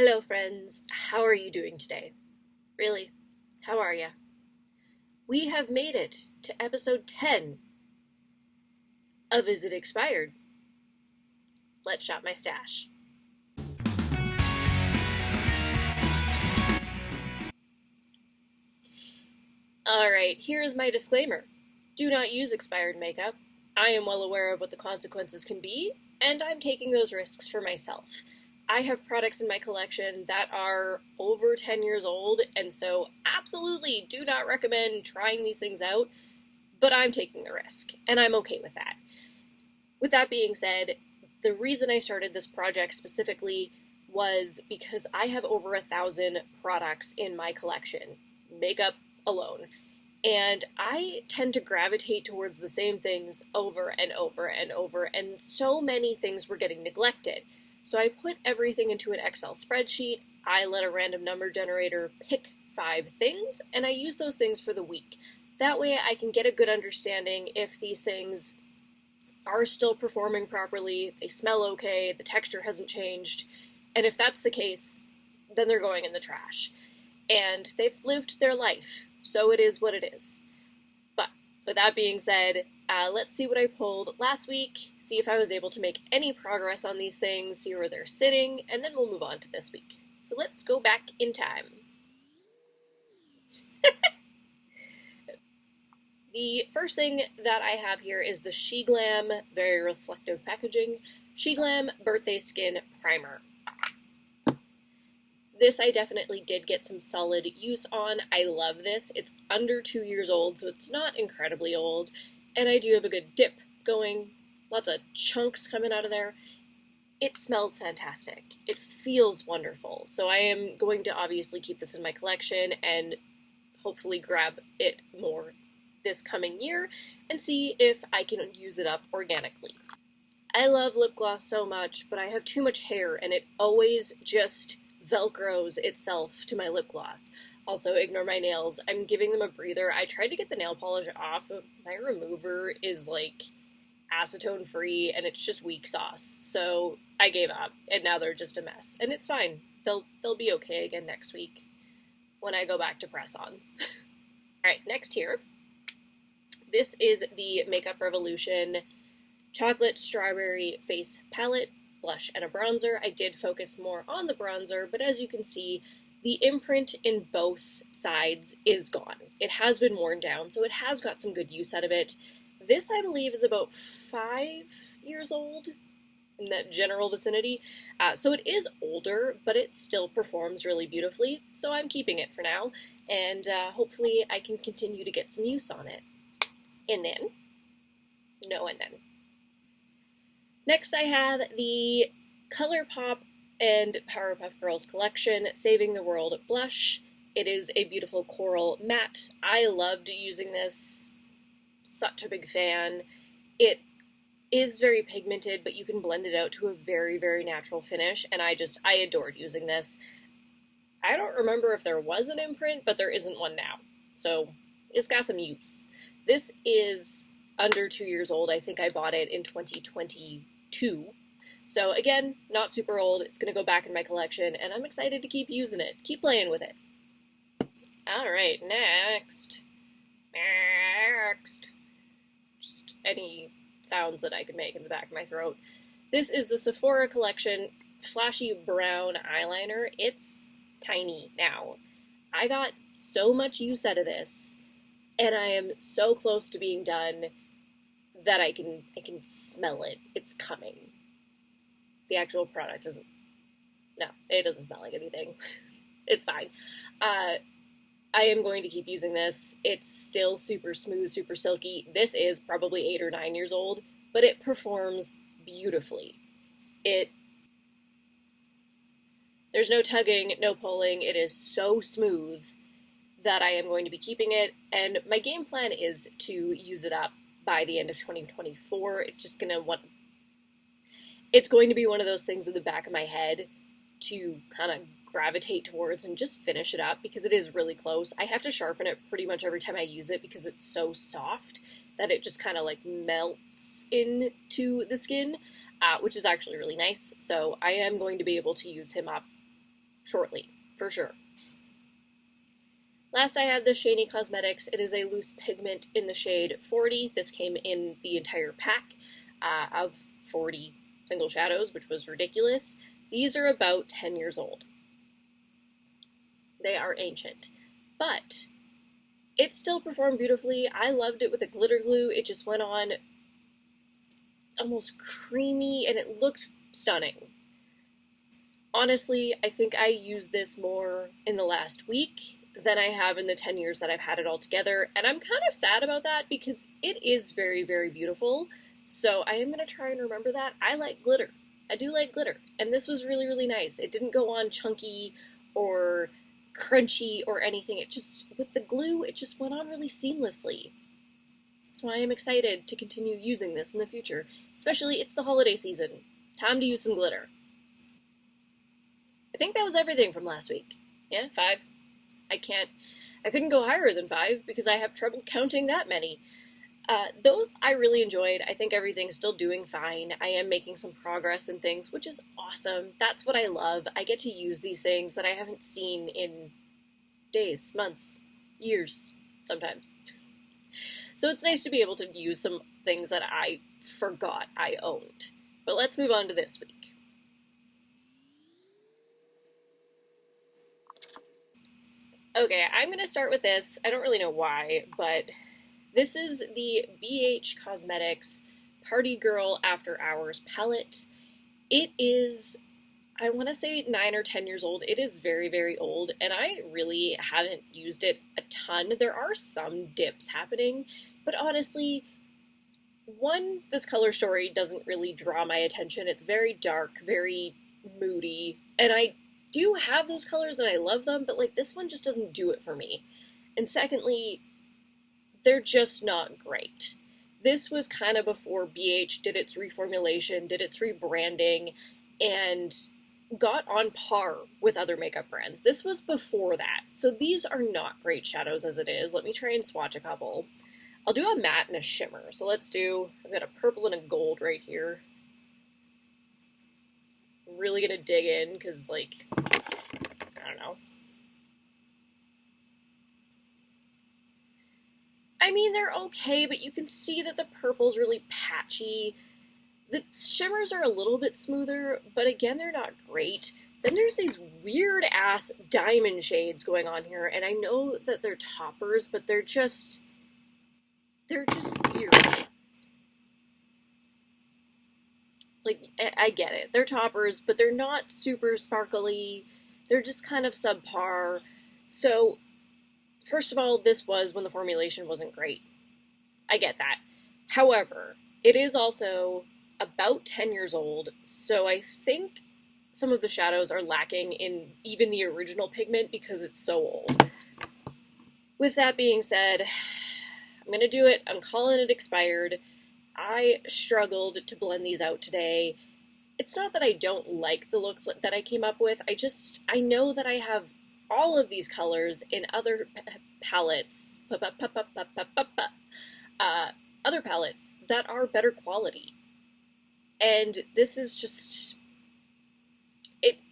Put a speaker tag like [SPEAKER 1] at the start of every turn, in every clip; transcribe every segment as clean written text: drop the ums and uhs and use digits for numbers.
[SPEAKER 1] Hello, friends. How are you doing today? Really? How are ya? We have made it to episode 10 of Is It Expired? Let's shop my stash. Alright, here is my disclaimer. Do not use expired makeup. I am well aware of what the consequences can be, and I'm taking those risks for myself. I have products in my collection that are over 10 years old, and so absolutely do not recommend trying these things out, but I'm taking the risk, and I'm okay with that. With that being said, the reason I started this project specifically was because I have over 1,000 products in my collection, makeup alone, and I tend to gravitate towards the same things over and over and over, and so many things were getting neglected. So I put everything into an Excel spreadsheet, I let a random number generator pick 5 things, and I use those things for the week. That way I can get a good understanding if these things are still performing properly, they smell okay, the texture hasn't changed, and if that's the case, then they're going in the trash. And they've lived their life, so it is what it is. But with that being said, let's see what I pulled last week, see if I was able to make any progress on these things, see where they're sitting, and then we'll move on to this week. So let's go back in time. The first thing that I have here is the Glam, very reflective packaging, Glam Birthday Skin Primer. This I definitely did get some solid use on. I love this. It's under 2 years old, so it's not incredibly old, and I do have a good dip going, lots of chunks coming out of there. It smells fantastic. It feels wonderful, so I am going to obviously keep this in my collection and hopefully grab it more this coming year and see if I can use it up organically. I love lip gloss so much, but I have too much hair and it always just velcros itself to my lip gloss. Also, ignore my nails. I'm giving them a breather. I tried to get the nail polish off, but my remover is like acetone free and it's just weak sauce. So I gave up and now they're just a mess. And it's fine. They'll be okay again next week when I go back to press-ons. Alright, next here. This is the Makeup Revolution Chocolate Strawberry Face Palette, blush, and a bronzer. I did focus more on the bronzer, but as you can see, the imprint in both sides is gone. It has been worn down, so it has got some good use out of it. This, I believe, is about 5 years old, in that general vicinity. So it is older, but it still performs really beautifully, so I'm keeping it for now, and hopefully I can continue to get some use on it. And then, next I have the ColourPop and Powerpuff Girls collection, Saving the World Blush. It is a beautiful coral matte. I loved using this, such a big fan. It is very pigmented, but you can blend it out to a very, very natural finish, and I adored using this. I don't remember if there was an imprint, but there isn't one now, so it's got some use. This is under 2 years old. I think I bought it in 2022. So again, not super old. It's going to go back in my collection, and I'm excited to keep using it. Keep playing with it. Alright, next. Just any sounds that I could make in the back of my throat. This is the Sephora Collection Flashy Brown Eyeliner. It's tiny now. I got so much use out of this, and I am so close to being done that I can smell it. It's coming. The actual product doesn't smell like anything. It's fine. I am going to keep using this. It's still super smooth, super silky. This is probably 8 or 9 years old, but it performs beautifully. There's no tugging, no pulling. It is so smooth that I am going to be keeping it, and my game plan is to use it up by the end of 2024. It's going to be one of those things in the back of my head to kind of gravitate towards and just finish it up because it is really close. I have to sharpen it pretty much every time I use it because it's so soft that it just kind of like melts into the skin, which is actually really nice. So I am going to be able to use him up shortly, for sure. Last I have this Shady Cosmetics. It is a loose pigment in the shade 40. This came in the entire pack of 40 single shadows, which was ridiculous. These are about 10 years old. They are ancient, but it still performed beautifully. I loved it with the glitter glue. It just went on almost creamy and it looked stunning. Honestly, I think I used this more in the last week than I have in the 10 years that I've had it all together, and I'm kind of sad about that because it is very, very beautiful, so I am going to try and remember that. I like glitter. I do like glitter, and this was really, really nice. It didn't go on chunky or crunchy or anything. It just, with the glue, it just went on really seamlessly. So I am excited to continue using this in the future, especially it's the holiday season. Time to use some glitter. I think that was everything from last week. Yeah, 5. I couldn't go higher than 5 because I have trouble counting that many. Those I really enjoyed. I think everything's still doing fine. I am making some progress in things, which is awesome. That's what I love. I get to use these things that I haven't seen in days, months, years, sometimes. So it's nice to be able to use some things that I forgot I owned. But let's move on to this week. Okay, I'm going to start with this. I don't really know why, but this is the BH Cosmetics Party Girl After Hours palette. It is, I want to say 9 or 10 years old. It is very, very old, and I really haven't used it a ton. There are some dips happening, but honestly, one, this color story doesn't really draw my attention. It's very dark, very moody, and I do have those colors and I love them, but like this one just doesn't do it for me. And secondly, they're just not great. This was kind of before BH did its reformulation, did its rebranding, and got on par with other makeup brands. This was before that. So these are not great shadows as it is. Let me try and swatch a couple. I'll do a matte and a shimmer. So let's do, I've got a purple and a gold right here. Really gonna dig in because, like, I don't know. I mean, they're okay, but you can see that the purple's really patchy. The shimmers are a little bit smoother, but again, they're not great. Then there's these weird-ass diamond shades going on here, and I know that they're toppers, but they're just weird. Like, I get it. They're toppers, but they're not super sparkly. They're just kind of subpar. So, first of all, this was when the formulation wasn't great. I get that. However, it is also about 10 years old, so I think some of the shadows are lacking in even the original pigment because it's so old. With that being said, I'm going to do it. I'm calling it expired. I struggled to blend these out today. It's not that I don't like the look that I came up with. I know that I have all of these colors in other palettes, other palettes that are better quality. And this is just,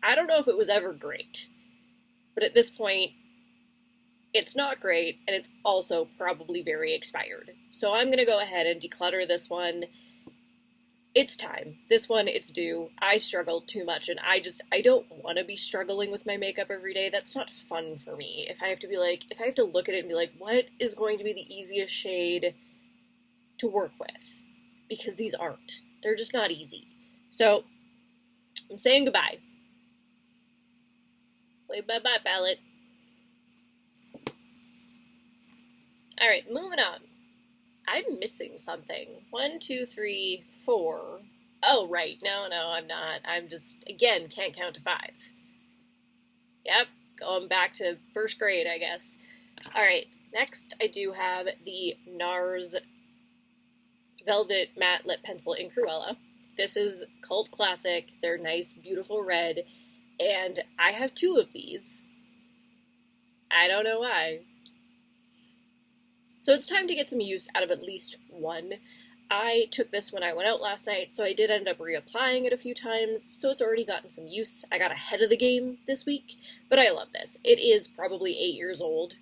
[SPEAKER 1] I don't know if it was ever great, but at this point, it's not great, and it's also probably very expired. So I'm going to go ahead and declutter this one. It's time. This one, it's due. I struggled too much, and I don't want to be struggling with my makeup every day. That's not fun for me. If I have to look at it and be like, what is going to be the easiest shade to work with? Because these aren't. They're just not easy. So, I'm saying goodbye. Play bye-bye, palette. Alright, moving on. I'm missing something. 1, 2, 3, 4. Oh, right. No, I'm not. I'm just, again, can't count to 5. Yep, going back to first grade, I guess. Alright, next I do have the Nars Velvet Matte Lip Pencil in Cruella. This is cult classic. They're nice, beautiful red. And I have 2 of these. I don't know why. So it's time to get some use out of at least one. I took this when I went out last night, so I did end up reapplying it a few times, so it's already gotten some use. I got ahead of the game this week, but I love this. It is probably 8 years old,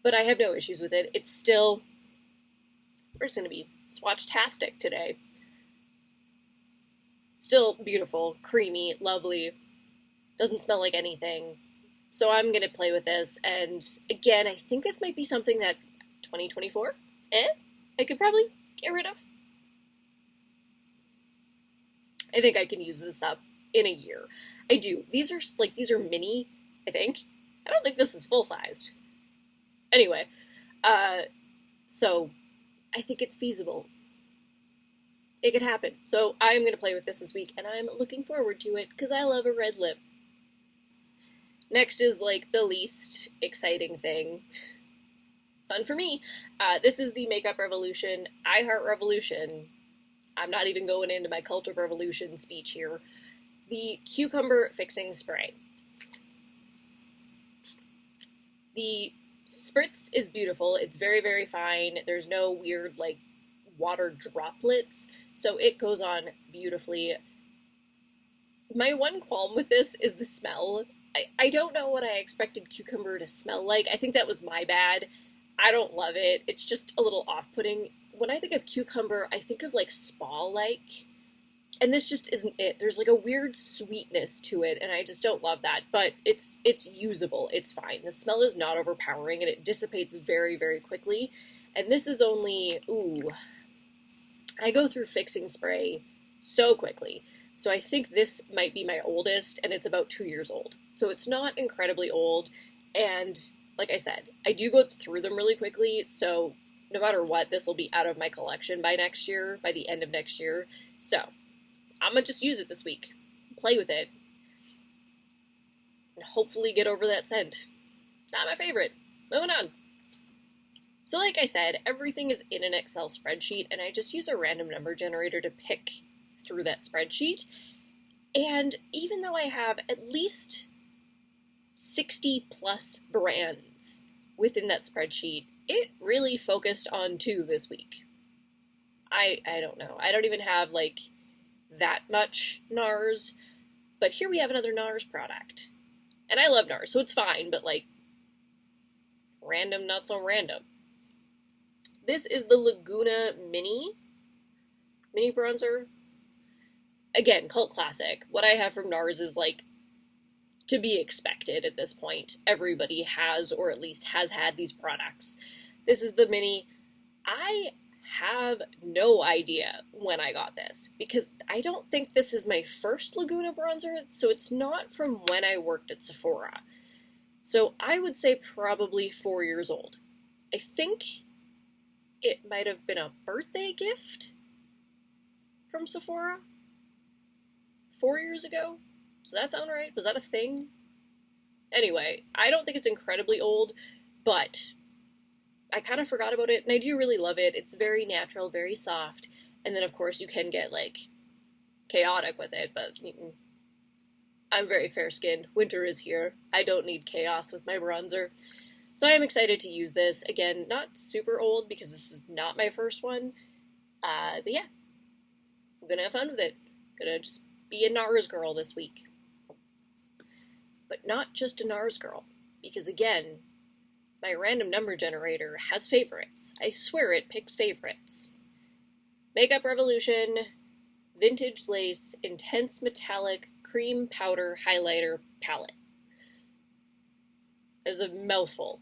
[SPEAKER 1] but I have no issues with it. It's still, we're just going to be swatch-tastic today. Still beautiful, creamy, lovely, doesn't smell like anything. So I'm going to play with this, and again, I think this might be something that 2024, I could probably get rid of. I think I can use this up in a year. I do. These are mini, I think. I don't think this is full-sized. Anyway, so I think it's feasible. It could happen. So I'm going to play with this week, and I'm looking forward to it, because I love a red lip. Next is, like, the least exciting thing. Fun for me. This is the Makeup Revolution, I Heart Revolution. I'm not even going into my Cult of Revolution speech here. The Cucumber Fixing Spray. The spritz is beautiful. It's very, very fine. There's no weird, like, water droplets, so it goes on beautifully. My one qualm with this is the smell. I don't know what I expected cucumber to smell like. I think that was my bad. I don't love it. It's just a little off-putting. When I think of cucumber, I think of, like, spa-like, and this just isn't it. There's, like, a weird sweetness to it, and I just don't love that, but it's usable. It's fine. The smell is not overpowering, and it dissipates very, very quickly, and this is only, I go through fixing spray so quickly. So I think this might be my oldest, and it's about 2 years old. So it's not incredibly old, and like I said, I do go through them really quickly, so no matter what, this will be out of my collection by next year, by the end of next year. So I'm going to just use it this week, play with it, and hopefully get over that scent. Not my favorite. Moving on. So like I said, everything is in an Excel spreadsheet, and I just use a random number generator to pick through that spreadsheet. And even though I have at least 60 plus brands within that spreadsheet, it really focused on 2 this week. I don't know. I don't even have, like, that much Nars, but here we have another Nars product. And I love Nars, so it's fine, but, like, random, not so random. This is the Laguna Mini bronzer. Again, cult classic. What I have from Nars is, like, to be expected at this point. Everybody has, or at least has had, these products. This is the Mini. I have no idea when I got this, because I don't think this is my first Laguna bronzer, so it's not from when I worked at Sephora. So I would say probably 4 years old. I think it might have been a birthday gift from Sephora 4 years ago. Does that sound right? Was that a thing? Anyway, I don't think it's incredibly old, but I kind of forgot about it, and I do really love it. It's very natural, very soft, and then of course you can get, like, chaotic with it, but I'm very fair-skinned. Winter is here. I don't need chaos with my bronzer. So I am excited to use this. Again, not super old, because this is not my first one, but yeah, I'm gonna have fun with it. Gonna just be a Nars girl this week. But not just a Nars girl, because again, my random number generator has favorites. I swear it picks favorites. Makeup Revolution, Vintage Lace, Intense Metallic, Cream Powder Highlighter Palette. There's a mouthful.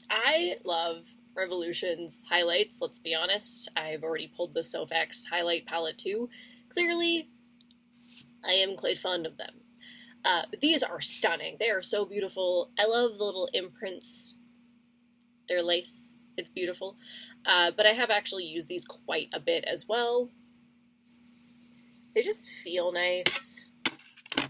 [SPEAKER 1] I love Revolution's highlights, let's be honest. I've already pulled the Sofx highlight palette too. Clearly, I am quite fond of them. But these are stunning. They are so beautiful. I love the little imprints. They're lace. It's beautiful. But I have actually used these quite a bit as well. They just feel nice. I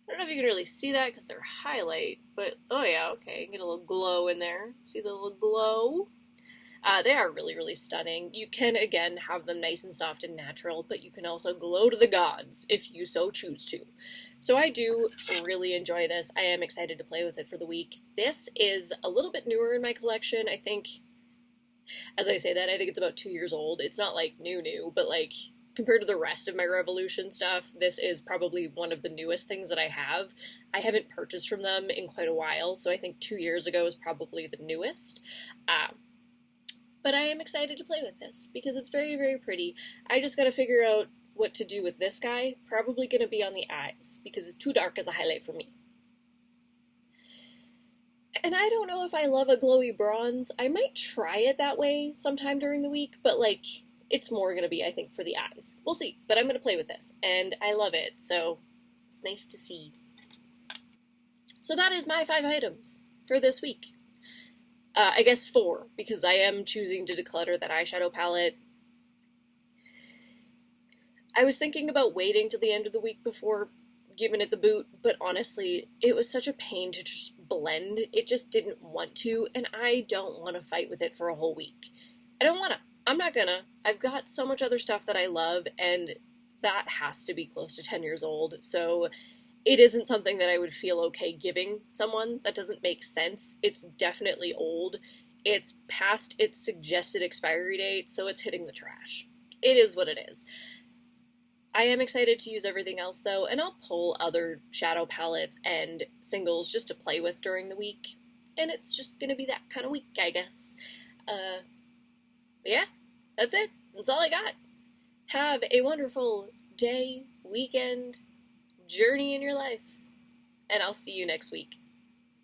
[SPEAKER 1] don't know if you can really see that because they're highlight, but oh yeah, okay, get a little glow in there. See the little glow? They are really, really stunning. You can, again, have them nice and soft and natural, but you can also glow to the gods if you so choose to. So I do really enjoy this. I am excited to play with it for the week. This is a little bit newer in my collection. I think, as I say that, I think it's about 2 years old. It's not like new, but like compared to the rest of my Revolution stuff, this is probably one of the newest things that I have. I haven't purchased from them in quite a while, so I think 2 years ago is probably the newest. But I am excited to play with this because it's very, very pretty. I just gotta figure out what to do with this guy. Probably gonna be on the eyes because it's too dark as a highlight for me. And I don't know if I love a glowy bronze. I might try it that way sometime during the week, but like, it's more gonna be, I think, for the eyes. We'll see, but I'm gonna play with this, and I love it, so it's nice to see. So that is my 5 items for this week. I guess 4, because I am choosing to declutter that eyeshadow palette. I was thinking about waiting till the end of the week before giving it the boot, but honestly, it was such a pain to just blend. It just didn't want to, and I don't want to fight with it for a whole week. I don't want to. I'm not gonna. I've got so much other stuff that I love, and that has to be close to 10 years old, so it isn't something that I would feel okay giving someone. That doesn't make sense. It's definitely old. It's past its suggested expiry date, so it's hitting the trash. It is what it is. I am excited to use everything else, though, and I'll pull other shadow palettes and singles just to play with during the week, and it's just gonna be that kind of week, I guess. But yeah, that's it. That's all I got. Have a wonderful day, weekend, journey in your life, and I'll see you next week.